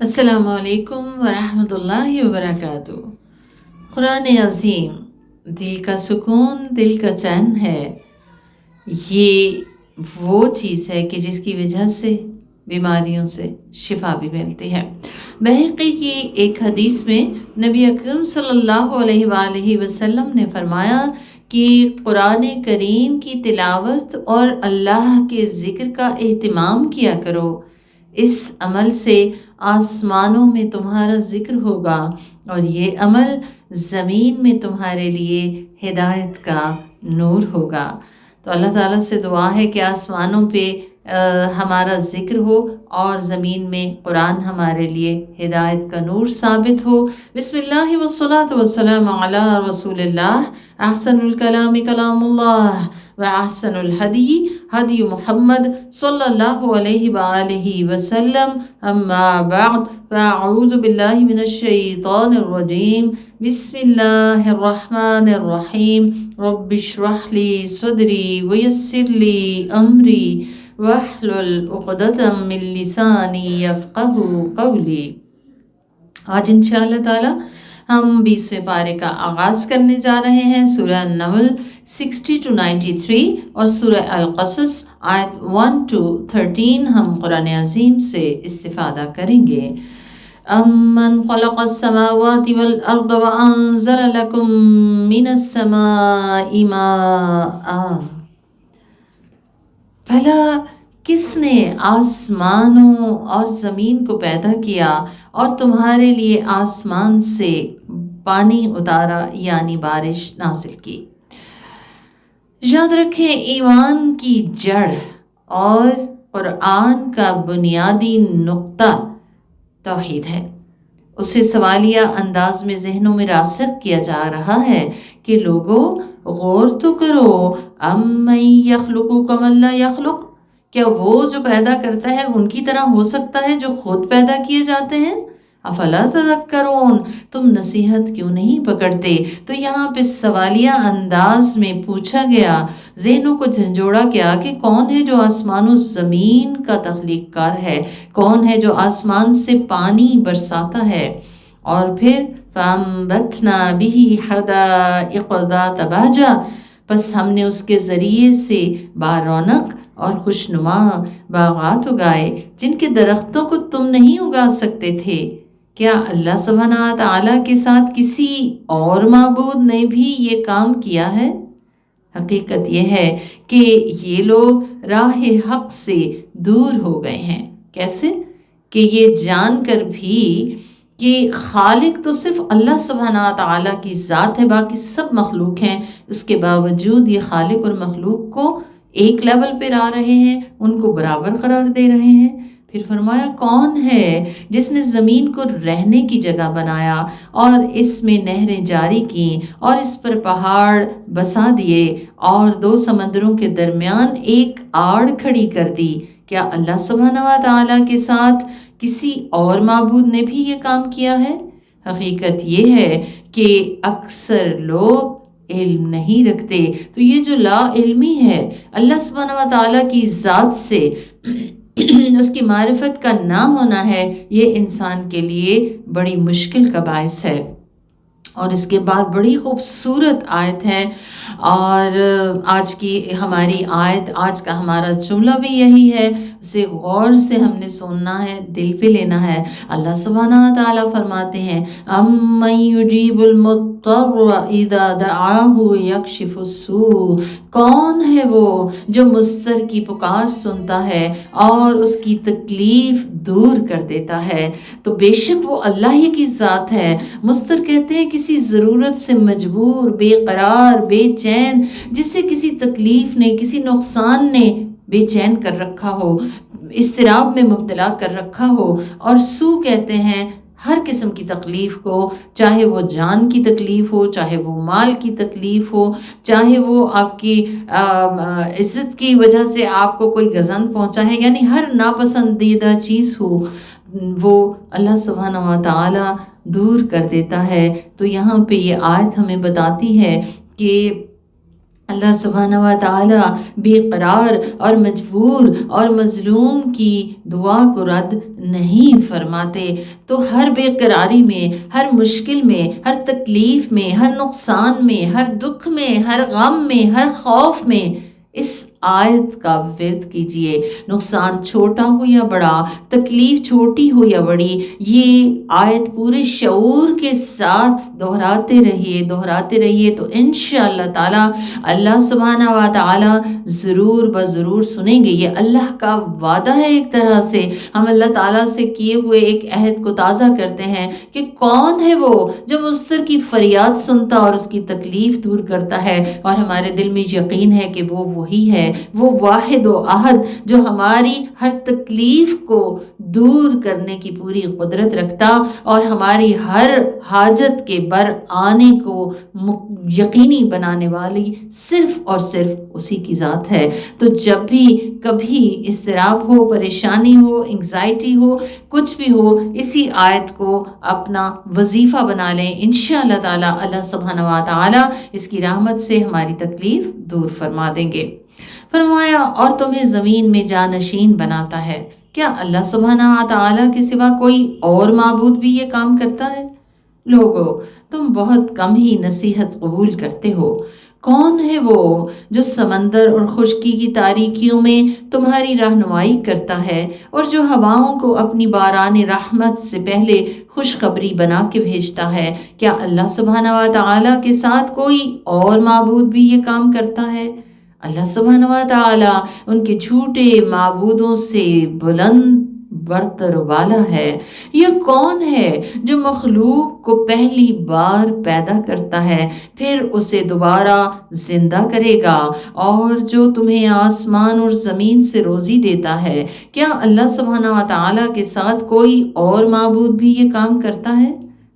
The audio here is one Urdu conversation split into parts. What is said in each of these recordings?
السلام علیکم ورحمۃ اللہ وبرکاتہ۔ قرآن عظیم دل کا سکون، دل کا چین ہے۔ یہ وہ چیز ہے کہ جس کی وجہ سے بیماریوں سے شفا بھی ملتی ہے۔ بہقی کی ایک حدیث میں نبی اکرم صلی اللہ علیہ وآلہ وسلم نے فرمایا کہ قرآن کریم کی تلاوت اور اللہ کے ذکر کا اہتمام کیا کرو۔ اس عمل سے آسمانوں میں تمہارا ذکر ہوگا اور یہ عمل زمین میں تمہارے لیے ہدایت کا نور ہوگا۔ تو اللہ تعالیٰ سے دعا ہے کہ آسمانوں پہ ہمارا ذکر ہو اور زمین میں قرآن ہمارے لیے ہدایت کا نور ثابت ہو۔ بسم اللہ والصلاة والسلام علی رسول اللہ۔ احسن الکلام کلام اللہ واحسن الہدی ہدی محمد صلی اللہ علیہ وآلہ وسلم۔ اما بعد فاعوذ باللہ من الشیطان الرجیم۔ بسم اللہ الرحمن الرحیم۔ رب اشرح لی صدری ویسر لی امری واحلل عقدۃ من لسانی یفقہوا قولی۔ آج انشاءاللہ تعالی ہم 20ویں پارے کا آغاز کرنے جا رہے ہیں۔ سورہ نمل 60-93 اور سورہ القصص آیت 1-13 ہم قرآن عظیم سے استفادہ کریں گے۔ امن خلق السماوات والارض وانزل لكم من السماء ماء۔ بھلا کس نے آسمانوں اور زمین کو پیدا کیا اور تمہارے لیے آسمان سے پانی اتارا یعنی بارش نازل کی۔ یاد رکھیں ایمان کی جڑ اور قرآن کا بنیادی نقطہ توحید ہے۔ اسے سوالیہ انداز میں ذہنوں میں راسخ کیا جا رہا ہے کہ لوگوں غور تو کرو، امن یخلق کمن لا یخلق، کیا وہ جو پیدا کرتا ہے ان کی طرح ہو سکتا ہے جو خود پیدا کیے جاتے ہیں؟ افلا تذکرون، تم نصیحت کیوں نہیں پکڑتے؟ تو یہاں پہ سوالیہ انداز میں پوچھا گیا، ذہنوں کو جھنجھوڑا گیا کہ کون ہے جو آسمان و زمین کا تخلیق کار ہے، کون ہے جو آسمان سے پانی برساتا ہے، اور پھر فَأَنبَتْنَا بِهِ حَدَائِقَ ذَاتَ بَهْجَةٍ، پس ہم نے اس کے ذریعے سے بارونق اور خوشنما باغات اگائے جن کے درختوں کو تم نہیں اگا سکتے تھے۔ کیا اللہ سبحانہ تعالیٰ کے ساتھ کسی اور معبود نے بھی یہ کام کیا ہے؟ حقیقت یہ ہے کہ یہ لوگ راہ حق سے دور ہو گئے ہیں۔ کیسے؟ کہ یہ جان کر بھی کہ خالق تو صرف اللہ سبحانہ تعالیٰ کی ذات ہے، باقی سب مخلوق ہیں، اس کے باوجود یہ خالق اور مخلوق کو ایک لیول پہ لا رہے ہیں، ان کو برابر قرار دے رہے ہیں۔ پھر فرمایا کون ہے جس نے زمین کو رہنے کی جگہ بنایا اور اس میں نہریں جاری کی اور اس پر پہاڑ بسا دیے اور دو سمندروں کے درمیان ایک آڑ کھڑی کر دی؟ کیا اللہ سبحانہ و تعالیٰ کے ساتھ کسی اور معبود نے بھی یہ کام کیا ہے؟ حقیقت یہ ہے کہ اکثر لوگ علم نہیں رکھتے۔ تو یہ جو لا علمی ہے اللہ سبحانہ و تعالیٰ کی ذات سے اس کی معرفت کا نہ ہونا ہے، یہ انسان کے لیے بڑی مشکل کا باعث ہے۔ اور اس کے بعد بڑی خوبصورت آیت ہے، اور آج کی ہماری آیت، آج کا ہمارا جملہ بھی یہی ہے، اسے غور سے ہم نے سننا ہے، دل پہ لینا ہے۔ اللہ سبحانہ تعالیٰ فرماتے ہیں امن یجیب المضطر اذا دعاہ یکشف السوء، کون ہے وہ جو مضطر کی پکار سنتا ہے اور اس کی تکلیف دور کر دیتا ہے؟ تو بے شک وہ اللہ ہی کی ذات ہے۔ مضطر کہتے ہیں کسی ضرورت سے مجبور، بے قرار، بے چین، جسے کسی تکلیف نے، کسی نقصان نے بے چین کر رکھا ہو، اضطراب میں مبتلا کر رکھا ہو۔ اور سو کہتے ہیں ہر قسم کی تکلیف کو، چاہے وہ جان کی تکلیف ہو، چاہے وہ مال کی تکلیف ہو، چاہے وہ آپ کی عزت کی وجہ سے آپ کو کوئی گزن پہنچا ہے، یعنی ہر ناپسندیدہ چیز ہو وہ اللہ سبحانہ و تعالیٰ دور کر دیتا ہے۔ تو یہاں پہ یہ آیت ہمیں بتاتی ہے کہ اللہ سبحانہ و تعالی بے قرار اور مجبور اور مظلوم کی دعا کو رد نہیں فرماتے۔ تو ہر بے قراری میں، ہر مشکل میں، ہر تکلیف میں، ہر نقصان میں، ہر دکھ میں، ہر غم میں، ہر خوف میں اس آیت کا ورد کیجئے۔ نقصان چھوٹا ہو یا بڑا، تکلیف چھوٹی ہو یا بڑی، یہ آیت پورے شعور کے ساتھ دہراتے رہیے تو انشاءاللہ تعالی اللہ سبحانہ و تعالی ضرور بضرور سنیں گے۔ یہ اللہ کا وعدہ ہے، ایک طرح سے ہم اللہ تعالیٰ سے کیے ہوئے ایک عہد کو تازہ کرتے ہیں کہ کون ہے وہ جو مضطر کی فریاد سنتا اور اس کی تکلیف دور کرتا ہے، اور ہمارے دل میں یقین ہے کہ وہ وہی ہے، وہ واحد و احد جو ہماری ہر تکلیف کو دور کرنے کی پوری قدرت رکھتا اور ہماری ہر حاجت کے بر آنے کو یقینی بنانے والی صرف اور صرف اسی کی ذات ہے۔ تو جب بھی کبھی اضطراب ہو، پریشانی ہو، انگزائٹی ہو، کچھ بھی ہو، اسی آیت کو اپنا وظیفہ بنا لیں، انشاءاللہ تعالی اللہ سبحانہ و تعالی اس کی رحمت سے ہماری تکلیف دور فرما دیں گے۔ فرمایا اور تمہیں زمین میں جانشین بناتا ہے۔ کیا اللہ سبحانہ و تعالی کے سوا کوئی اور معبود بھی یہ کام کرتا ہے؟ لوگو، تم بہت کم ہی نصیحت قبول کرتے ہو۔ کون ہے وہ جو سمندر اور خشکی کی تاریکیوں میں تمہاری رہنمائی کرتا ہے، اور جو ہواؤں کو اپنی باران رحمت سے پہلے خوشخبری بنا کے بھیجتا ہے؟ کیا اللہ سبحانہ و تعالی کے ساتھ کوئی اور معبود بھی یہ کام کرتا ہے؟ اللہ سبحانہ و تعالی ان کے جھوٹے معبودوں سے بلند برتر والا ہے۔ یہ کون ہے جو مخلوق کو پہلی بار پیدا کرتا ہے، پھر اسے دوبارہ زندہ کرے گا، اور جو تمہیں آسمان اور زمین سے روزی دیتا ہے؟ کیا اللہ سبحانہ و تعالی کے ساتھ کوئی اور معبود بھی یہ کام کرتا ہے؟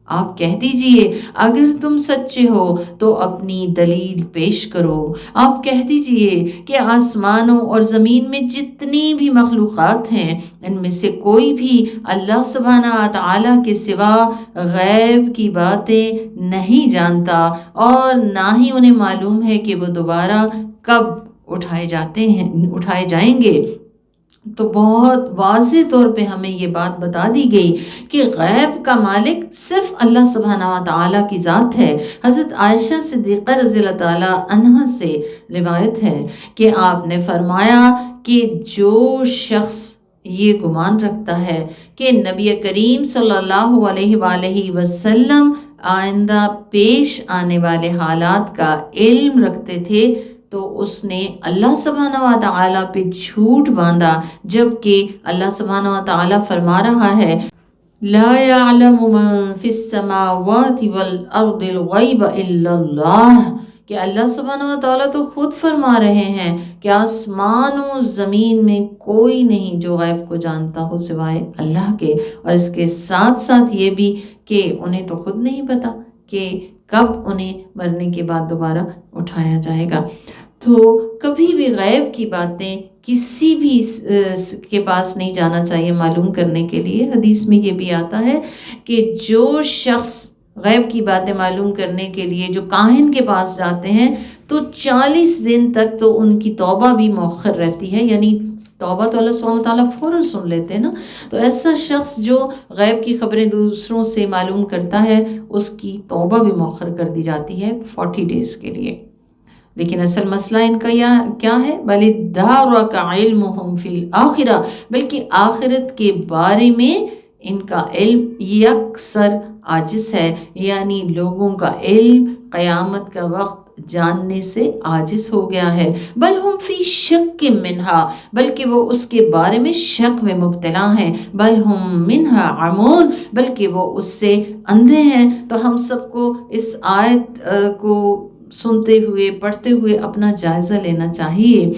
آپ کہہ دیجئے اگر تم سچے ہو تو اپنی دلیل پیش کرو۔ آپ کہہ دیجئے کہ آسمانوں اور زمین میں جتنی بھی مخلوقات ہیں، ان میں سے کوئی بھی اللہ سبحانہ و تعالی کے سوا غیب کی باتیں نہیں جانتا، اور نہ ہی انہیں معلوم ہے کہ وہ دوبارہ کب اٹھائے جائیں گے۔ تو بہت واضح طور پہ ہمیں یہ بات بتا دی گئی کہ غیب کا مالک صرف اللہ سبحانہ و تعالیٰ کی ذات ہے۔ حضرت عائشہ صدیقہ رضی اللہ تعالیٰ عنہا سے روایت ہے کہ آپ نے فرمایا کہ جو شخص یہ گمان رکھتا ہے کہ نبی کریم صلی اللہ علیہ وآلہ وسلم آئندہ پیش آنے والے حالات کا علم رکھتے تھے، تو اس نے اللہ سبحانہ و تعالیٰ پہ جھوٹ باندھا، جبکہ اللہ سبحانہ و تعالیٰ فرما رہا ہے لا يعلم من في السماوات والارض الغیب الا اللہ، کہ اللہ سبحانہ و تعالیٰ تو خود فرما رہے ہیں کہ آسمان و زمین میں کوئی نہیں جو غیب کو جانتا ہو سوائے اللہ کے، اور اس کے ساتھ ساتھ یہ بھی کہ انہیں تو خود نہیں پتا کہ کب انہیں مرنے کے بعد دوبارہ اٹھایا جائے گا۔ تو کبھی بھی غیب کی باتیں کسی بھی کے پاس نہیں جانا چاہیے معلوم کرنے کے لیے۔ حدیث میں یہ بھی آتا ہے کہ جو شخص غیب کی باتیں معلوم کرنے کے لیے جو کاہن کے پاس جاتے ہیں تو 40 دن تک تو ان کی توبہ بھی مؤخر رہتی ہے، یعنی توبہ تو اللہ سبحانہ وتعالیٰ فوراً سن لیتے ہیں نا۔ تو ایسا شخص جو غیب کی خبریں دوسروں سے معلوم کرتا ہے، اس کی توبہ بھی مؤخر کر دی جاتی ہے 40 ڈیز کے لیے۔ لیکن اصل مسئلہ ان کا کیا ہے؟ بل ادارک علمہم فی الآخرہ، بلکہ آخرت کے بارے میں ان کا علم یکسر عاجز ہے، یعنی لوگوں کا علم قیامت کا وقت جاننے سے عاجز ہو گیا ہے۔ بل ہم فی شک منہا، بلکہ وہ اس کے بارے میں شک میں مبتلا ہیں۔ بل ہم منہا عمون، بلکہ وہ اس سے اندھے ہیں۔ تو ہم سب کو اس آیت کو سنتے ہوئے پڑھتے ہوئے اپنا جائزہ لینا چاہیے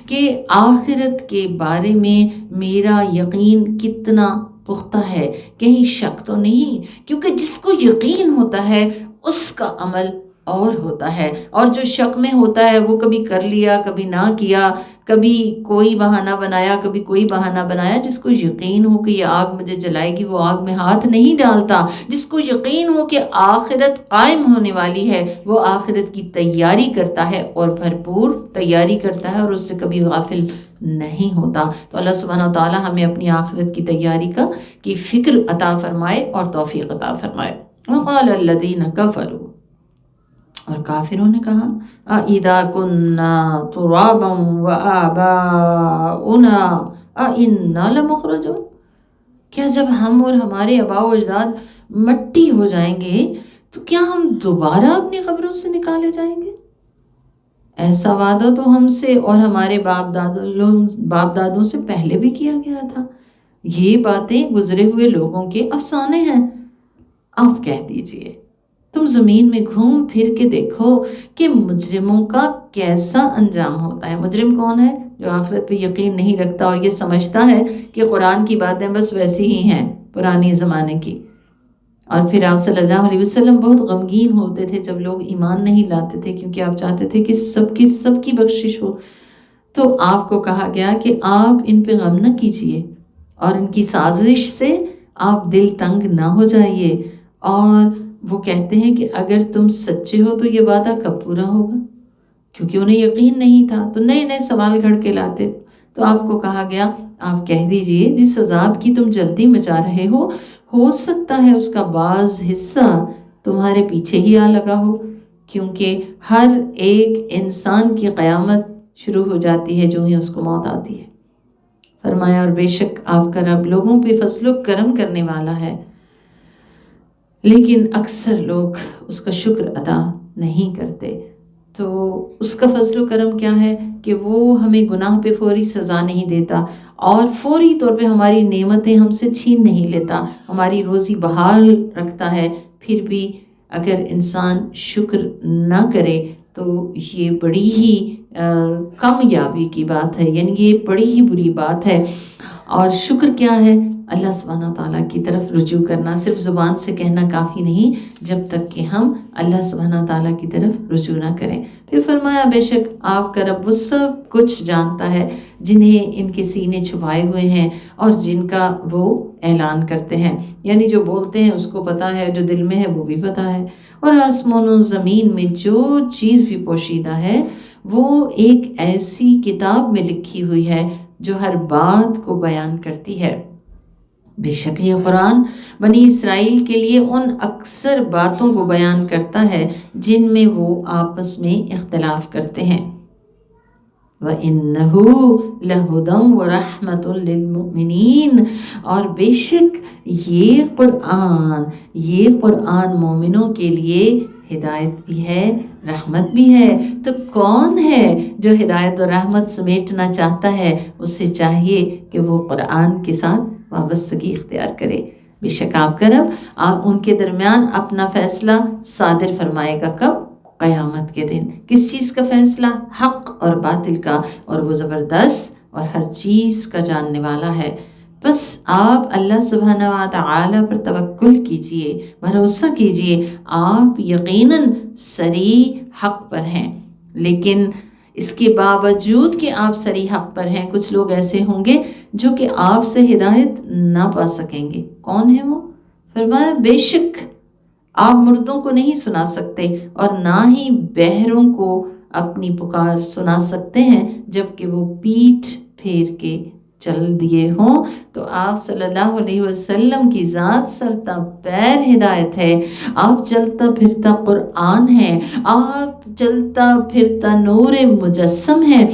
کہ آخرت کے بارے میں میرا یقین کتنا پختہ ہے، کہیں شک تو نہیں، کیونکہ جس کو یقین ہوتا ہے اس کا عمل اور ہوتا ہے، اور جو شک میں ہوتا ہے وہ کبھی کر لیا کبھی نہ کیا، کبھی کوئی بہانہ بنایا کبھی کوئی بہانہ بنایا، جس کو یقین ہو کہ یہ آگ مجھے جلائے گی وہ آگ میں ہاتھ نہیں ڈالتا، جس کو یقین ہو کہ آخرت قائم ہونے والی ہے وہ آخرت کی تیاری کرتا ہے اور بھرپور تیاری کرتا ہے اور اس سے کبھی غافل نہیں ہوتا۔ تو اللہ سبحانہ و تعالی ہمیں اپنی آخرت کی تیاری کی فکر عطا فرمائے اور توفیق عطا فرمائے۔ وقال الذین کفروا، اور کافروں نے کہا، اَإِذَا كُنَّا تُرَابًا وَآبَاؤُنَا أَإِنَّا لَمُخْرَجُونَ، کیا جب ہم اور ہمارے آباء و اجداد مٹی ہو جائیں گے تو کیا ہم دوبارہ اپنی قبروں سے نکالے جائیں گے؟ ایسا وعدہ تو ہم سے اور ہمارے باپ دادوں سے پہلے بھی کیا گیا تھا، یہ باتیں گزرے ہوئے لوگوں کے افسانے ہیں۔ آپ کہہ دیجئے، تم زمین میں گھوم پھر کے دیکھو کہ مجرموں کا کیسا انجام ہوتا ہے۔ مجرم کون ہے؟ جو آخرت پہ یقین نہیں رکھتا اور یہ سمجھتا ہے کہ قرآن کی باتیں بس ویسی ہی ہیں پرانی زمانے کی۔ اور پھر آپ صلی اللہ علیہ وسلم بہت غمگین ہوتے تھے جب لوگ ایمان نہیں لاتے تھے، کیونکہ آپ چاہتے تھے کہ سب کی بخشش ہو۔ تو آپ کو کہا گیا کہ آپ ان پہ غم نہ کیجئے اور ان کی سازش سے آپ دل تنگ نہ ہو جائیے، اور وہ کہتے ہیں کہ اگر تم سچے ہو تو یہ وعدہ کب پورا ہوگا، کیونکہ انہیں یقین نہیں تھا تو نئے نئے سوال گھڑ کے لاتے۔ تو آپ کو کہا گیا آپ کہہ دیجئے جس عذاب کی تم جلدی مچا رہے ہو سکتا ہے اس کا بعض حصہ تمہارے پیچھے ہی آ لگا ہو، کیونکہ ہر ایک انسان کی قیامت شروع ہو جاتی ہے جو ہی اس کو موت آتی ہے۔ فرمایا اور بے شک آپ کا رب لوگوں پہ فضل و کرم کرنے والا ہے، لیکن اکثر لوگ اس کا شکر ادا نہیں کرتے۔ تو اس کا فضل و کرم کیا ہے کہ وہ ہمیں گناہ پہ فوری سزا نہیں دیتا اور فوری طور پہ ہماری نعمتیں ہم سے چھین نہیں لیتا، ہماری روزی بحال رکھتا ہے۔ پھر بھی اگر انسان شکر نہ کرے تو یہ بڑی ہی کامیابی کی بات ہے، یعنی یہ بڑی ہی بری بات ہے۔ اور شکر کیا ہے؟ اللہ سبحانہ تعالیٰ کی طرف رجوع کرنا، صرف زبان سے کہنا کافی نہیں جب تک کہ ہم اللہ سبحانہ تعالیٰ کی طرف رجوع نہ کریں۔ پھر فرمایا بے شک آپ کا رب وہ سب کچھ جانتا ہے جنہیں ان کے سینے چھپائے ہوئے ہیں اور جن کا وہ اعلان کرتے ہیں، یعنی جو بولتے ہیں اس کو پتہ ہے، جو دل میں ہے وہ بھی پتہ ہے۔ اور آسمان و زمین میں جو چیز بھی پوشیدہ ہے وہ ایک ایسی کتاب میں لکھی ہوئی ہے جو ہر بات کو بیان کرتی ہے۔ بے شک یہ قرآن بنی اسرائیل کے لیے ان اکثر باتوں کو بیان کرتا ہے جن میں وہ آپس میں اختلاف کرتے ہیں۔ وَإِنَّهُ لَهُدًى وَرَحْمَةٌ لِّلْمُؤْمِنِينَ، اور بے شک یہ قرآن مومنوں کے لیے ہدایت بھی ہے، رحمت بھی ہے۔ تو کون ہے جو ہدایت اور رحمت سمیٹنا چاہتا ہے؟ اسے چاہیے کہ وہ قرآن کے ساتھ وابستگی اختیار کرے۔ بے شک آپ کا رب ان کے درمیان اپنا فیصلہ صادر فرمائے گا۔ کب؟ قیامت کے دن۔ کس چیز کا فیصلہ؟ حق اور باطل کا، اور وہ زبردست اور ہر چیز کا جاننے والا ہے۔ بس آپ اللہ سبحانہ و تعالی پر توکل کیجئے، بھروسہ کیجئے، آپ یقیناً صریح حق پر ہیں۔ لیکن اس کے باوجود کہ آپ صریح حق پر ہیں، کچھ لوگ ایسے ہوں گے جو کہ آپ سے ہدایت نہ پا سکیں گے۔ کون ہے وہ؟ فرمایا بے شک آپ مردوں کو نہیں سنا سکتے اور نہ ہی بہروں کو اپنی پکار سنا سکتے ہیں جبکہ وہ پیٹھ پھیر کے چل دیے ہوں۔ تو آپ صلی اللہ علیہ وسلم کی ذات سرتا پیر ہدایت ہے، آپ چلتا پھرتا قرآن ہے، آپ چلتا پھرتا نور مجسم ہے،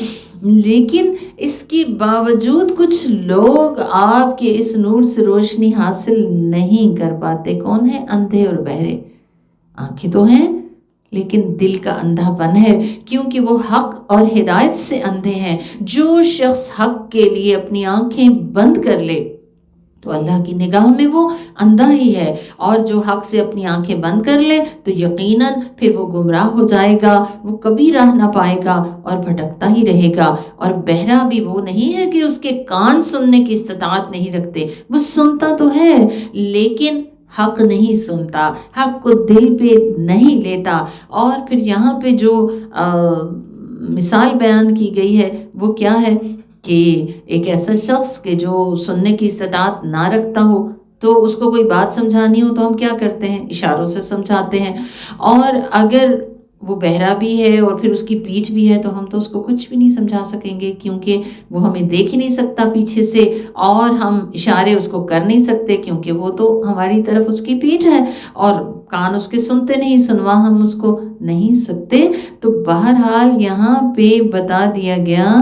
لیکن اس کے باوجود کچھ لوگ آپ کے اس نور سے روشنی حاصل نہیں کر پاتے۔ کون ہے؟ اندھے اور بہرے۔ آنکھیں تو ہیں لیکن دل کا اندھا پن ہے، کیونکہ وہ حق اور ہدایت سے اندھے ہیں۔ جو شخص حق کے لیے اپنی آنکھیں بند کر لے تو اللہ کی نگاہ میں وہ اندھا ہی ہے، اور جو حق سے اپنی آنکھیں بند کر لے تو یقیناً پھر وہ گمراہ ہو جائے گا، وہ کبھی راہ نہ پائے گا اور بھٹکتا ہی رہے گا۔ اور بہرا بھی وہ نہیں ہے کہ اس کے کان سننے کی استطاعت نہیں رکھتے، وہ سنتا تو ہے لیکن حق نہیں سنتا، حق کو دل پہ نہیں لیتا۔ اور پھر یہاں پہ جو مثال بیان کی گئی ہے وہ کیا ہے کہ ایک ایسا شخص کہ جو سننے کی استطاعت نہ رکھتا ہو، تو اس کو کوئی بات سمجھانی ہو تو ہم کیا کرتے ہیں؟ اشاروں سے سمجھاتے ہیں۔ اور اگر وہ بہرا بھی ہے اور پھر اس کی پیٹھ بھی ہے تو ہم تو اس کو کچھ بھی نہیں سمجھا سکیں گے، کیونکہ وہ ہمیں دیکھ ہی نہیں سکتا پیچھے سے، اور ہم اشارے اس کو کر نہیں سکتے کیونکہ وہ تو ہماری طرف اس کی پیٹھ ہے اور کان اس کے سنتے نہیں، سنوا ہم اس کو نہیں سکتے۔ تو بہرحال یہاں پہ بتا دیا گیا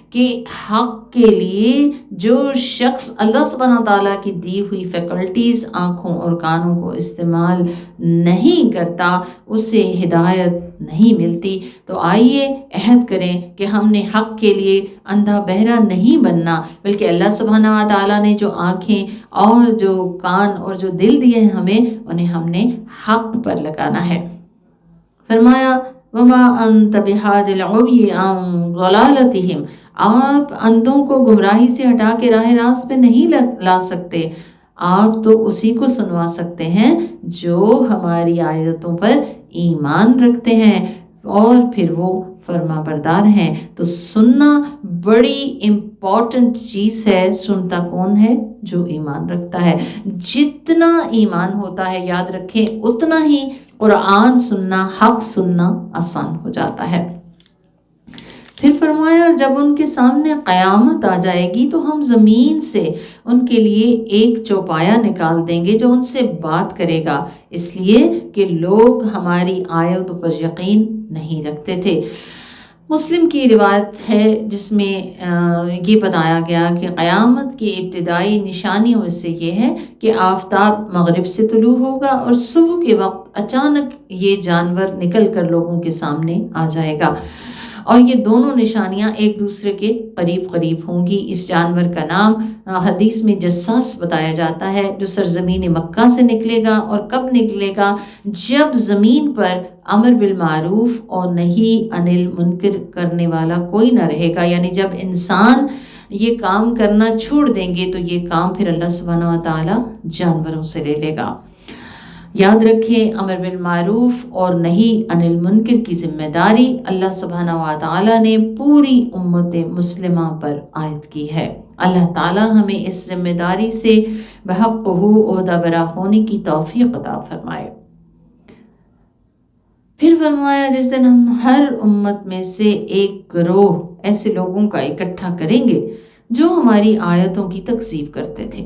کہ حق کے لیے جو شخص اللہ سبحانہ تعالیٰ کی دی ہوئی فیکلٹیز آنکھوں اور کانوں کو استعمال نہیں کرتا، اسے ہدایت نہیں ملتی۔ تو آئیے عہد کریں کہ ہم نے حق کے لیے اندھا بہرا نہیں بننا، بلکہ اللہ سبحانہ تعالیٰ نے جو آنکھیں اور جو کان اور جو دل دیے ہیں ہمیں، انہیں ہم نے حق پر لگانا ہے۔ فرمایا وَمَا أَنْتَ بِهَادِ الْعُمْيِ عَنْ ضَلَالَتِهِمْ، آپ اندھوں کو گمراہی سے ہٹا کے راہ راست پہ نہیں لا سکتے، آپ تو اسی کو سنوا سکتے ہیں جو ہماری آیتوں پر ایمان رکھتے ہیں اور پھر وہ فرما بردار ہیں۔ تو سننا بڑی امپورٹنٹ چیز ہے۔ سنتا کون ہے؟ جو ایمان رکھتا ہے۔ جتنا ایمان ہوتا ہے، یاد رکھیں، اتنا ہی قرآن سننا، حق سننا آسان ہو جاتا ہے۔ پھر فرمایا جب ان کے سامنے قیامت آ جائے گی تو ہم زمین سے ان کے لیے ایک چوپایا نکال دیں گے جو ان سے بات کرے گا، اس لیے کہ لوگ ہماری آیتوں پر یقین نہیں رکھتے تھے۔ مسلم کی روایت ہے جس میں یہ بتایا گیا کہ قیامت کی ابتدائی نشانیوں میں سے یہ ہے کہ آفتاب مغرب سے طلوع ہوگا اور صبح کے وقت اچانک یہ جانور نکل کر لوگوں کے سامنے آ جائے گا، اور یہ دونوں نشانیاں ایک دوسرے کے قریب قریب ہوں گی۔ اس جانور کا نام حدیث میں جساس بتایا جاتا ہے، جو سرزمین مکہ سے نکلے گا۔ اور کب نکلے گا؟ جب زمین پر امر بالمعروف اور نہی عن المنکر کرنے والا کوئی نہ رہے گا، یعنی جب انسان یہ کام کرنا چھوڑ دیں گے تو یہ کام پھر اللہ سبحانہ وتعالی جانوروں سے لے لے گا۔ یاد رکھیں، امر بالمعروف اور نہی عن المنکر کی ذمہ داری اللہ سبحانہ وتعالی نے پوری امت مسلمہ پر عائد کی ہے۔ اللہ تعالی ہمیں اس ذمہ داری سے بحق عہدہ برا ہونے کی توفیق عطا فرمائے۔ پھر فرمایا جس دن ہم ہر امت میں سے ایک گروہ ایسے لوگوں کا اکٹھا کریں گے جو ہماری آیتوں کی تکذیب کرتے تھے،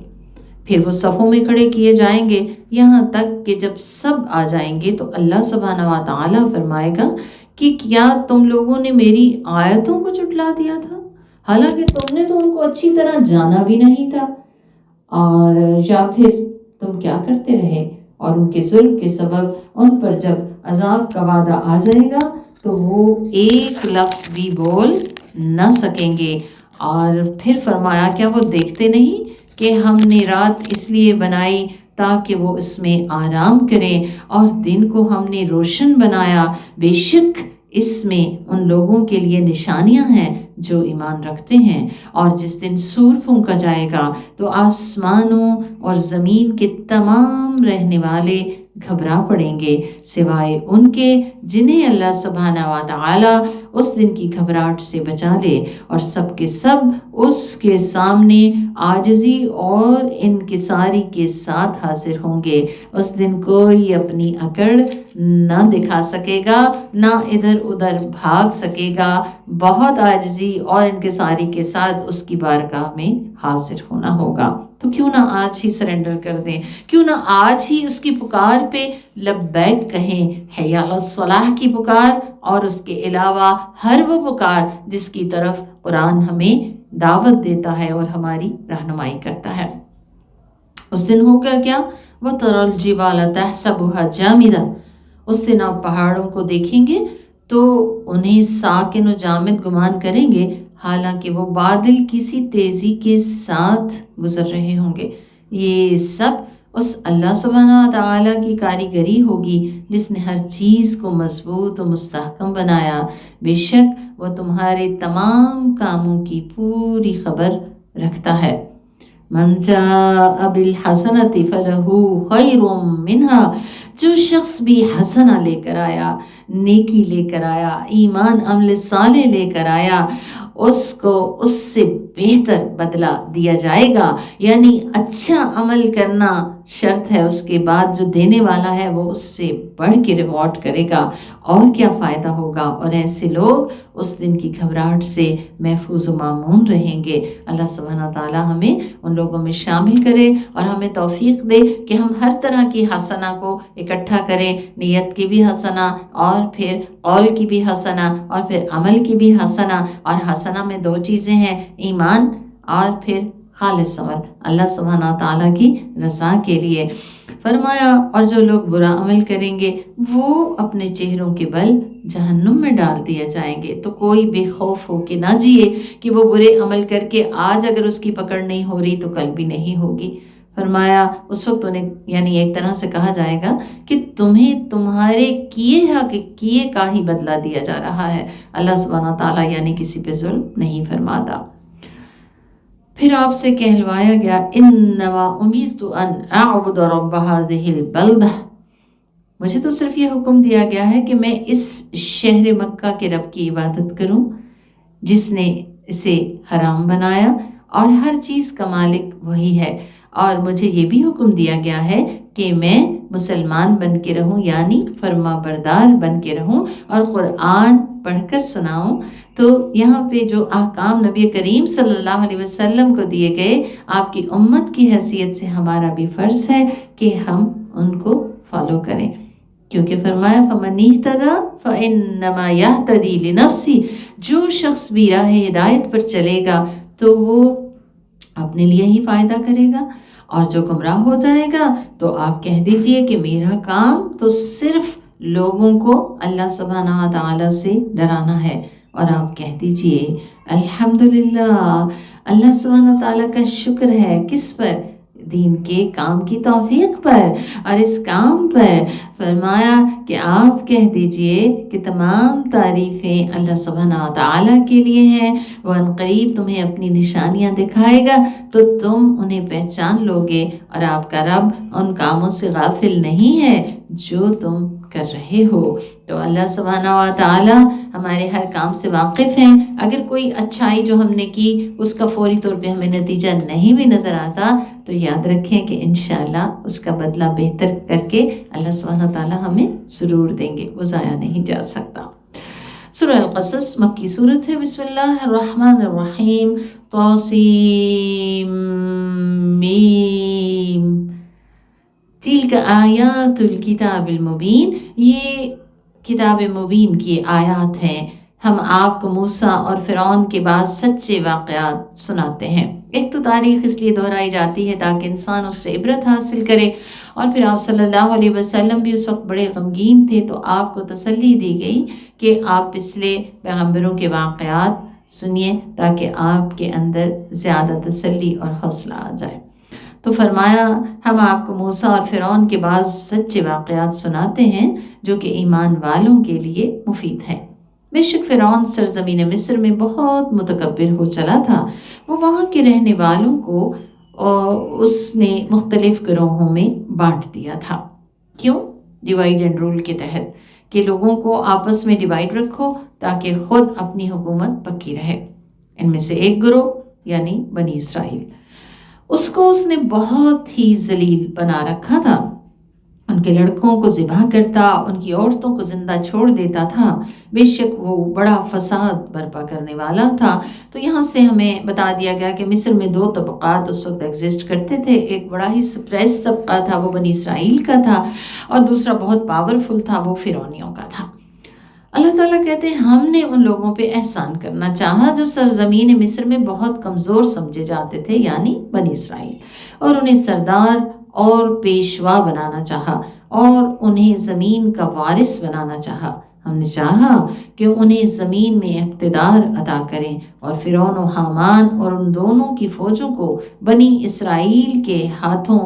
پھر وہ صفوں میں کھڑے کیے جائیں گے یہاں تک کہ جب سب آ جائیں گے تو اللہ سبحانہ وتعالی فرمائے گا کہ کیا تم لوگوں نے میری آیتوں کو جھٹلا دیا تھا، حالانکہ تم نے تو ان کو اچھی طرح جانا بھی نہیں تھا، اور یا پھر تم کیا کرتے رہے؟ اور ان کے ظلم کے سبب ان پر جب عذاب کا وعدہ آ جائے گا تو وہ ایک لفظ بھی بول نہ سکیں گے۔ اور پھر فرمایا کیا وہ دیکھتے نہیں کہ ہم نے رات اس لیے بنائی تاکہ وہ اس میں آرام کریں، اور دن کو ہم نے روشن بنایا، بے شک اس میں ان لوگوں کے لیے نشانیاں ہیں جو ایمان رکھتے ہیں۔ اور جس دن سور پھونکا جائے گا تو آسمانوں اور زمین کے تمام رہنے والے گھبرا پڑیں گے سوائے ان کے جنہیں اللہ سبحانہ وتعالی اس دن کی گھبراہٹ سے بچا لے، اور سب کے سب اس کے سامنے عاجزی اور انکساری کے ساتھ حاضر ہوں گے۔ اس دن کوئی اپنی اکڑ نہ دکھا سکے گا، نہ ادھر ادھر بھاگ سکے گا، بہت عاجزی اور انکساری کے ساتھ اس کی بارگاہ میں حاضر ہونا ہوگا۔ تو کیوں نہ آج ہی سرنڈر کر دیں، کیوں نہ آج ہی اس کی پکار پہ لبیک کہیں، حی علی الصلاح کی پکار اور اس کے علاوہ ہر وہ پکار جس کی طرف قرآن ہمیں دعوت دیتا ہے اور ہماری رہنمائی کرتا ہے۔ اس دن ہوگا کیا؟ وَتَرَى الْجِبَالَ تَحْسَبُهَا جَامِدَةً، اس دن آپ پہاڑوں کو دیکھیں گے تو انہیں ساکن و جامد گمان کریں گے، حالانکہ وہ بادل کسی تیزی کے ساتھ گزر رہے ہوں گے۔ یہ سب اس اللہ سبحانہ وتعالی کی کاریگری ہوگی جس نے ہر چیز کو مضبوط و مستحکم بنایا، بے شک وہ تمہارے تمام کاموں کی پوری خبر رکھتا ہے۔ من جاء بالحسنۃ فلہ خیر منہا، جو شخص بھی حسنہ لے کر آیا، نیکی لے کر آیا، ایمان عمل صالح لے کر آیا، اس کو اس سے بہتر بدلہ دیا جائے گا۔ یعنی اچھا عمل کرنا شرط ہے، اس کے بعد جو دینے والا ہے وہ اس سے بڑھ کے ریوارڈ کرے گا، اور کیا فائدہ ہوگا۔ اور ایسے لوگ اس دن کی گھبراہٹ سے محفوظ و مامون رہیں گے۔ اللہ سبحانہ تعالی ہمیں ان لوگوں میں شامل کرے اور ہمیں توفیق دے کہ ہم ہر طرح کی حسنہ کو اکٹھا کریں، نیت کی بھی حسنہ، اور پھر قول کی بھی حسنہ، اور پھر عمل کی بھی حسنہ۔ اور حسنہ میں دو چیزیں ہیں، ایمان اور پھر خالص عمل، اللہ سبحانہ تعالیٰ کی رضا کے لیے۔ فرمایا اور جو لوگ برا عمل کریں گے وہ اپنے چہروں کے بل جہنم میں ڈال دیے جائیں گے۔ تو کوئی بے خوف ہو کے نہ جیے کہ وہ برے عمل کر کے آج اگر اس کی پکڑ نہیں ہو رہی تو کل بھی نہیں ہوگی۔ فرمایا اس وقت انہیں یعنی ایک طرح سے کہا جائے گا کہ تمہیں تمہارے کیے کا ہی بدلہ دیا جا رہا ہے۔ اللہ سبحانہ تعالیٰ یعنی کسی پہ ظلم نہیں فرماتا۔ پھر آپ سے کہلوایا گیا انما امرت ان اعبد رب هذه البلدہ، مجھے تو صرف یہ حکم دیا گیا ہے کہ میں اس شہر مکہ کے رب کی عبادت کروں جس نے اسے حرام بنایا، اور ہر چیز کا مالک وہی ہے۔ اور مجھے یہ بھی حکم دیا گیا ہے کہ میں مسلمان بن کے رہوں، یعنی فرما بردار بن کے رہوں اور قرآن پڑھ کر سناؤں۔ تو یہاں پہ جو احکام نبی کریم صلی اللہ علیہ وسلم کو دیے گئے، آپ کی امت کی حیثیت سے ہمارا بھی فرض ہے کہ ہم ان کو فالو کریں، کیونکہ فرمایا فَمَنِ اهْتَدَىٰ فَإِنَّمَا يَهْتَدِي لِنَفْسِهِ، جو شخص بھی راہ ہدایت پر چلے گا تو وہ اپنے لیے ہی فائدہ کرے گا، اور جو گمراہ ہو جائے گا تو آپ کہہ دیجئے کہ میرا کام تو صرف لوگوں کو اللہ سبحانہ تعالیٰ سے ڈرانا ہے، اور آپ کہہ دیجئے الحمدللہ، اللہ سبحانہ تعالیٰ کا شکر ہے کس پر؟ دین کے کام کی توفیق پر۔ اور اس کام پر فرمایا کہ آپ کہہ دیجئے کہ تمام تعریفیں اللہ سبحانہ تعالیٰ کے لیے ہیں، وہ عنقریب تمہیں اپنی نشانیاں دکھائے گا تو تم انہیں پہچان لوگے، اور آپ کا رب ان کاموں سے غافل نہیں ہے جو تم کر رہے ہو۔ تو اللہ سبحانہ و تعالی ہمارے ہر کام سے واقف ہیں۔ اگر کوئی اچھائی جو ہم نے کی اس کا فوری طور پہ ہمیں نتیجہ نہیں بھی نظر آتا تو یاد رکھیں کہ انشاءاللہ اس کا بدلہ بہتر کر کے اللہ سبحانہ تعالی ہمیں ضرور دیں گے، وہ ضائع نہیں جا سکتا۔ سورہ القصص مکی صورت ہے۔ بسم اللہ الرحمن الرحیم، طاسیم میم، تلک آیات الکتاب المبین، یہ کتاب مبین کی آیات ہیں۔ ہم آپ کو موسیٰ اور فرعون کے بعد سچے واقعات سناتے ہیں۔ ایک تو تاریخ اس لیے دہرائی جاتی ہے تاکہ انسان اس سے عبرت حاصل کرے، اور پھر آپ صلی اللہ علیہ وسلم بھی اس وقت بڑے غمگین تھے تو آپ کو تسلی دی گئی کہ آپ پچھلے پیغمبروں کے واقعات سنیے تاکہ آپ کے اندر زیادہ تسلی اور حوصلہ آ جائے۔ تو فرمایا ہم آپ کو موسیٰ اور فرعون کے بعض سچے واقعات سناتے ہیں جو کہ ایمان والوں کے لیے مفید ہیں۔ بے شک فرعون سرزمین مصر میں بہت متکبر ہو چلا تھا، وہ وہاں کے رہنے والوں کو اس نے مختلف گروہوں میں بانٹ دیا تھا۔ کیوں؟ ڈیوائیڈ اینڈ رول کے تحت، کہ لوگوں کو آپس میں ڈیوائیڈ رکھو تاکہ خود اپنی حکومت پکی رہے۔ ان میں سے ایک گروہ یعنی بنی اسرائیل، اس کو اس نے بہت ہی ذلیل بنا رکھا تھا، ان کے لڑکوں کو ذبح کرتا، ان کی عورتوں کو زندہ چھوڑ دیتا تھا۔ بے شک وہ بڑا فساد برپا کرنے والا تھا۔ تو یہاں سے ہمیں بتا دیا گیا کہ مصر میں دو طبقات اس وقت ایگزسٹ کرتے تھے، ایک بڑا ہی سپریس طبقہ تھا وہ بنی اسرائیل کا تھا، اور دوسرا بہت پاورفل تھا وہ فرعونیوں کا تھا۔ اللہ تعالیٰ کہتے ہیں ہم نے ان لوگوں پہ احسان کرنا چاہا جو سرزمین مصر میں بہت کمزور سمجھے جاتے تھے، یعنی بنی اسرائیل، اور انہیں سردار اور پیشوا بنانا چاہا اور انہیں زمین کا وارث بنانا چاہا۔ ہم نے چاہا کہ انہیں زمین میں اقتدار عطا کریں، اور فرعون و حامان اور ان دونوں کی فوجوں کو بنی اسرائیل کے ہاتھوں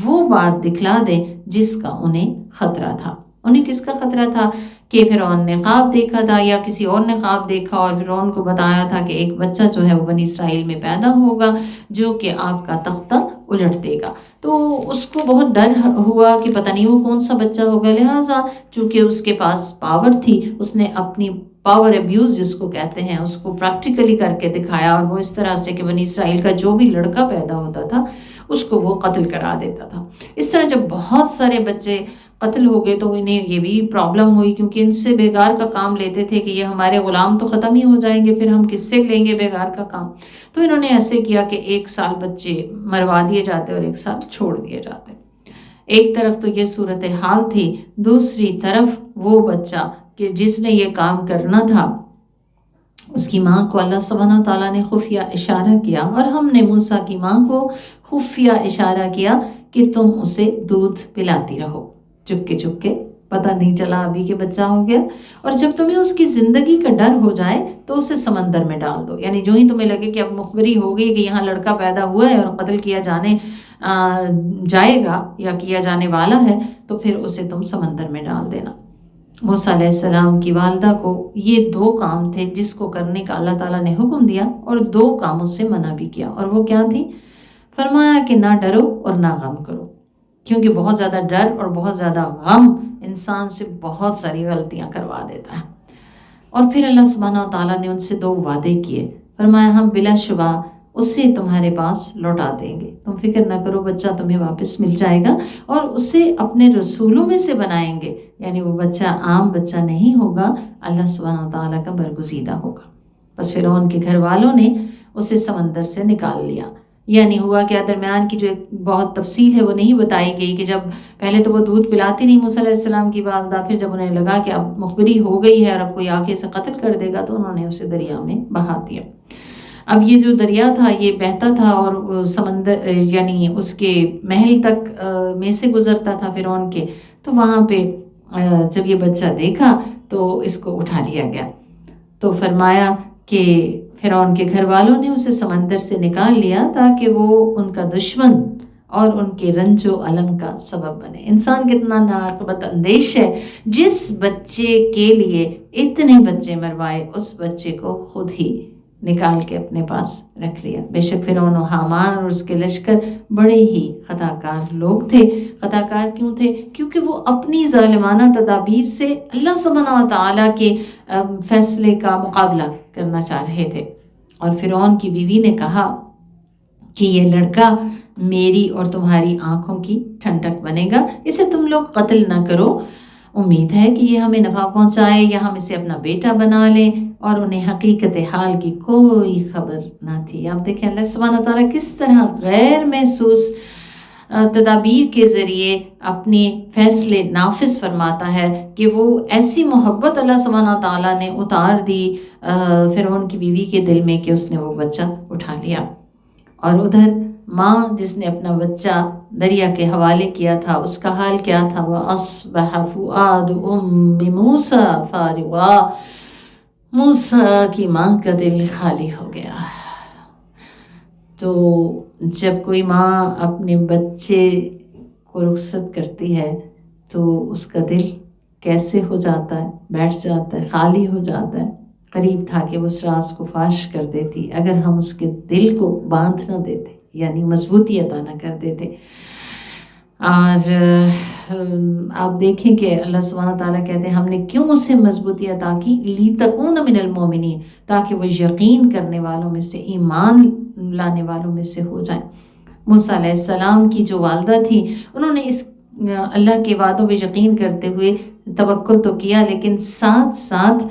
وہ بات دکھلا دیں جس کا انہیں خطرہ تھا۔ انہیں کس کا خطرہ تھا کہ فرعون نے خواب دیکھا تھا یا کسی اور نے خواب دیکھا اور فرعون کو بتایا تھا کہ ایک بچہ جو ہے وہ بنی اسرائیل میں پیدا ہوگا جو کہ آپ کا تختہ الٹ دے گا. تو اس کو بہت ڈر ہوا کہ پتہ نہیں وہ کون سا بچہ ہوگا. لہٰذا چونکہ اس کے پاس پاور تھی، اس نے اپنی پاور ابیوز جس کو کہتے ہیں اس کو پریکٹیکلی کر کے دکھایا، اور وہ اس طرح سے کہ بنی اسرائیل کا جو بھی لڑکا پیدا ہوتا تھا اس کو وہ قتل کرا دیتا تھا. اس طرح جب بہت سارے بچے قتل ہو گئے تو انہیں یہ بھی پرابلم ہوئی، کیونکہ ان سے بیگار کا کام لیتے تھے کہ یہ ہمارے غلام تو ختم ہی ہو جائیں گے، پھر ہم کس سے لیں گے بیگار کا کام. تو انہوں نے ایسے کیا کہ 1 سال بچے مروا دیے جاتے اور 1 سال چھوڑ دیے جاتے. ایک طرف تو یہ صورتحال تھی، دوسری طرف وہ بچہ کہ جس نے یہ کام کرنا تھا اس کی ماں کو اللہ سبحانہ تعالیٰ نے خفیہ اشارہ کیا، اور ہم نے موسیٰ کی ماں کو خفیہ اشارہ کیا کہ تم اسے دودھ پلاتی رہو چپکے چپکے، پتہ نہیں چلا ابھی کہ بچہ ہو گیا. اور جب تمہیں اس کی زندگی کا ڈر ہو جائے تو اسے سمندر میں ڈال دو. یعنی جو ہی تمہیں لگے کہ اب مخبری ہو گئی کہ یہاں لڑکا پیدا ہوا ہے اور قتل کیا جائے گا یا کیا جانے والا ہے، تو پھر اسے تم سمندر میں ڈال دینا. موسیٰ علیہ السلام کی والدہ کو یہ 2 کام تھے جس کو کرنے کا اللہ تعالیٰ نے حکم دیا، اور 2 کاموں سے منع بھی کیا. اور وہ کیا تھی؟ فرمایا کہ نہ ڈرو اور نہ غم کرو، کیونکہ بہت زیادہ ڈر اور بہت زیادہ غم انسان سے بہت ساری غلطیاں کروا دیتا ہے. اور پھر اللہ سبحانہ تعالیٰ نے ان سے 2 وعدے کیے. فرمایا ہم بلا شبہ اسے تمہارے پاس لوٹا دیں گے، تم فکر نہ کرو، بچہ تمہیں واپس مل جائے گا، اور اسے اپنے رسولوں میں سے بنائیں گے. یعنی وہ بچہ عام بچہ نہیں ہوگا، اللہ سبحانہ تعالیٰ کا برگزیدہ ہوگا. بس فرعون کے گھر والوں نے اسے سمندر سے نکال لیا. یعنی ہوا کیا، درمیان کی جو ایک بہت تفصیل ہے وہ نہیں بتائی گئی کہ جب پہلے تو وہ دودھ پلاتی نہیں موسیٰ علیہ السلام کی والدہ، پھر جب انہیں لگا کہ اب مخبری ہو گئی ہے اور اب کوئی آ کے اسے قتل کر دے گا تو انہوں نے اسے دریا میں بہا دیا. اب یہ جو دریا تھا یہ بہتا تھا اور سمندر یعنی اس کے محل تک میں سے گزرتا تھا فرعون کے. تو وہاں پہ جب یہ بچہ دیکھا تو اس کو اٹھا لیا گیا. تو فرمایا کہ فرعون کے گھر والوں نے اسے سمندر سے نکال لیا تاکہ وہ ان کا دشمن اور ان کے رنج و الم کا سبب بنے. انسان کتنا ناعاقبت اندیش ہے، جس بچے کے لیے اتنے بچے مروائے اس بچے کو خود ہی نکال کے اپنے پاس رکھ لیا. بے شک فرعون و حامان اور اس کے لشکر بڑے ہی خطاکار لوگ تھے. خطاکار کیوں تھے؟ کیونکہ وہ اپنی ظالمانہ تدابیر سے اللہ سبحانہ تعالیٰ کے فیصلے کا مقابلہ کرنا چاہ رہے تھے. اور فرعون کی بیوی نے کہا کہ یہ لڑکا میری اور تمہاری آنکھوں کی ٹھنڈک بنے گا، اسے تم لوگ قتل نہ کرو، امید ہے کہ یہ ہمیں نفع پہنچائے یا ہم اسے اپنا بیٹا بنا لیں. اور انہیں حقیقت حال کی کوئی خبر نہ تھی. آپ دیکھیں اللہ سبحانہ تعالیٰ کس طرح غیر محسوس تدابیر کے ذریعے اپنے فیصلے نافذ فرماتا ہے کہ وہ ایسی محبت اللہ سبحانہ تعالیٰ نے اتار دی فرعون کی بیوی کے دل میں کہ اس نے وہ بچہ اٹھا لیا. اور ادھر ماں جس نے اپنا بچہ دریا کے حوالے کیا تھا اس کا حال کیا تھا؟ وَأَصْبَحَ فُؤَادُ أُمِّ مُوسَىٰ فَارِغًا، موسیٰ کی ماں کا دل خالی ہو گیا. تو جب کوئی ماں اپنے بچے کو رخصت کرتی ہے تو اس کا دل کیسے ہو جاتا ہے، بیٹھ جاتا ہے، خالی ہو جاتا ہے. قریب تھا کہ وہ اس راز کو فاش کر دیتی اگر ہم اس کے دل کو باندھ نہ دیتے، یعنی مضبوطی عطا نہ کر دیتے. اور آپ دیکھیں کہ اللہ سبحانہ تعالیٰ کہتے ہیں ہم نے کیوں اسے مضبوطی عطا کی، لِتَكُونَ مِنَ الْمُؤْمِنِينَ، تاکہ وہ یقین کرنے والوں میں سے، ایمان لانے والوں میں سے ہو جائیں. موسیٰ علیہ السلام کی جو والدہ تھی انہوں نے اس اللہ کے وعدوں پہ یقین کرتے ہوئے توکل تو کیا لیکن ساتھ ساتھ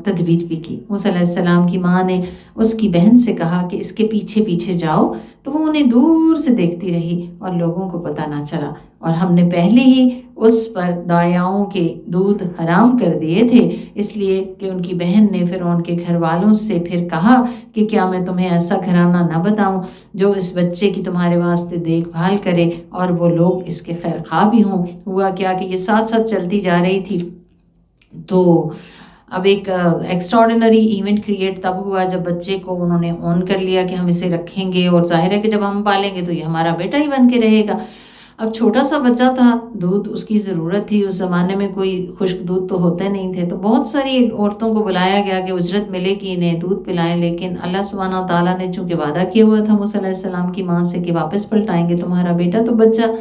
تدبیر بھی کی. موسیٰ علیہ السلام کی ماں نے اس کی بہن سے کہا کہ اس کے پیچھے پیچھے جاؤ، تو وہ انہیں دور سے دیکھتی رہی اور لوگوں کو پتہ نہ چلا. اور ہم نے پہلے ہی اس پر دایاؤں کے دودھ حرام کر دیے تھے، اس لیے کہ ان کی بہن نے فرعون کے گھر والوں سے پھر کہا کہ کیا میں تمہیں ایسا گھرانہ نہ بتاؤں جو اس بچے کی تمہارے واسطے دیکھ بھال کرے اور وہ لوگ اس کے خیر خواہ بھی ہوں. ہوا کیا کہ یہ ساتھ ساتھ چلتی جا رہی تھی. تو اب ایک ایکسٹراڈنری ایونٹ کریٹ تب ہوا جب بچے کو انہوں نے اون کر لیا کہ ہم اسے رکھیں گے، اور ظاہر ہے کہ جب ہم پالیں گے تو یہ ہمارا بیٹا ہی بن کے رہے گا. اب چھوٹا سا بچہ تھا، دودھ اس کی ضرورت تھی، اس زمانے میں کوئی خشک دودھ تو ہوتے نہیں تھے، تو بہت ساری عورتوں کو بلایا گیا کہ اجرت ملے کہ انہیں دودھ پلائیں، لیکن اللہ سبحانہ تعالیٰ نے چونکہ وعدہ کیا ہوا تھا موسیٰ علیہ السلام کی ماں سے کہ واپس پلٹائیں گے تمہارا بیٹا، تو بچہ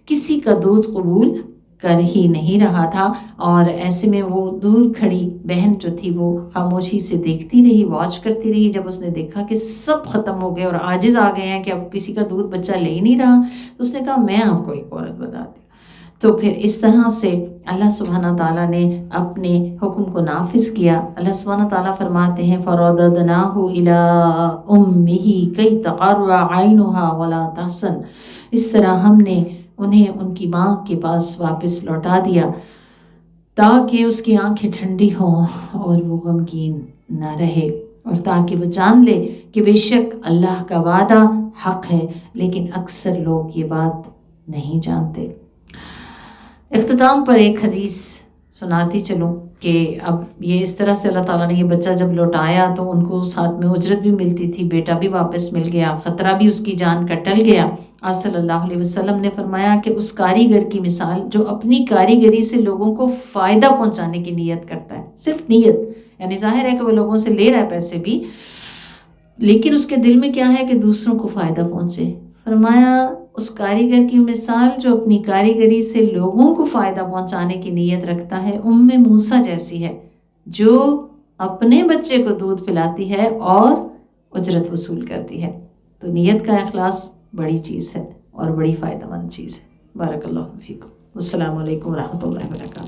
کسی کا دودھ قبول کر ہی نہیں رہا تھا، اور ایسے میں وہ دور کھڑی بہن جو تھی وہ خاموشی سے دیکھتی رہی، واچ کرتی رہی۔ جب اس نے دیکھا کہ سب ختم ہو گئے اور عاجز آ گئے ہیں کہ اب کسی کا دودھ بچہ لے ہی نہیں رہا، تو اس نے کہا میں آپ کو ایک عورت بتاتی ہوں۔ تو پھر اس طرح سے اللہ سبحانہ تعالیٰ نے اپنے حکم کو نافذ کیا۔ اللہ سبحانہ تعالیٰ فرماتے ہیں فَرَدَدْنَاهُ إِلَىٰ أُمِّهِ كَيْ تَقَرَّ عَيْنُهَا وَلَا تَحْزَنَ، اس طرح ہم نے انہیں ان کی ماں کے پاس واپس لوٹا دیا تاکہ اس کی آنکھیں ٹھنڈی ہوں اور وہ غمگین نہ رہے، اور تاکہ وہ جان لے کہ بے شک اللہ کا وعدہ حق ہے، لیکن اکثر لوگ یہ بات نہیں جانتے۔ اختتام پر ایک حدیث سناتی چلوں کہ اب یہ اس طرح سے اللہ تعالیٰ نے یہ بچہ جب لوٹایا تو ان کو ساتھ میں اجرت بھی ملتی تھی، بیٹا بھی واپس مل گیا، خطرہ بھی اس کی جان کا ٹل گیا۔ آپ صلی اللہ علیہ وسلم نے فرمایا کہ اس کاریگر کی مثال جو اپنی کاریگری سے لوگوں کو فائدہ پہنچانے کی نیت کرتا ہے، صرف نیت، یعنی ظاہر ہے کہ وہ لوگوں سے لے رہا ہے پیسے بھی، لیکن اس کے دل میں کیا ہے کہ دوسروں کو فائدہ پہنچے۔ فرمایا اس کاریگر کی مثال جو اپنی کاریگری سے لوگوں کو فائدہ پہنچانے کی نیت رکھتا ہے موسیٰ جیسی ہے، جو اپنے بچے کو دودھ پلاتی ہے اور اجرت وصول کرتی ہے۔ تو نیت کا اخلاص بڑی چیز ہے اور بڑی فائدہ مند چیز ہے۔ بارک اللہ فیکم۔ السلام علیکم ورحمۃ اللہ وبرکاتہ۔